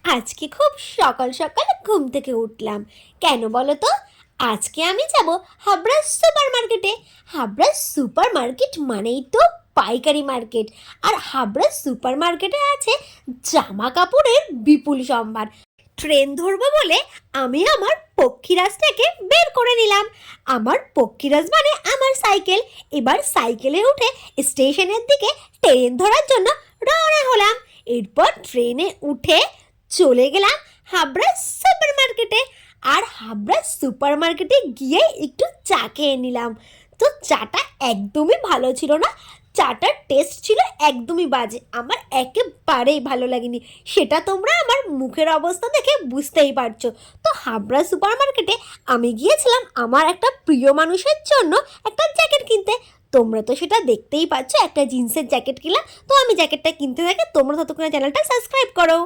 আজকে খুব সকাল সকাল ঘুম থেকে উঠলাম। কেন বলো তো? আজকে আমি যাব হাবড়া সুপার মার্কেটে। হাবড়া সুপার মার্কেট মানেই তো পাইকারি মার্কেট। আর হাবড়া সুপার মার্কেটে আছে জামা কাপড়ের বিপুল সম্ভার। ট্রেন ধরবো বলে আমি আমার পক্ষীরাজটাকে বের করে নিলাম। আমার পক্ষীরাজ মানে আমার সাইকেল। এবার সাইকেলে উঠে স্টেশনের দিকে ট্রেন ধরার জন্য রওনা হলাম। এরপর ট্রেনে উঠে চলে গেলাম হাবড়া সুপার মার্কেটে। আর হাবড়া সুপার মার্কেটে গিয়ে একটু চা খেয়ে নিলাম। তো চাটা একদমই ভালো ছিল না। চাটার টেস্ট ছিল একদমই বাজে, আমার একেবারেই ভালো লাগেনি। সেটা তোমরা আমার মুখের অবস্থা দেখে বুঝতেই পারছো। তো হাবড়া সুপার মার্কেটে আমি গিয়েছিলাম আমার একটা প্রিয় মানুষের জন্য একটা জ্যাকেট কিনতে। তোমরা তো সেটা দেখতেই পাচ্ছ, একটা জিন্সের জ্যাকেট কিনলাম। তো আমি জ্যাকেটটা কিনতে থাকি, তোমরা ততক্ষণে চ্যানেলটা সাবস্ক্রাইব করো।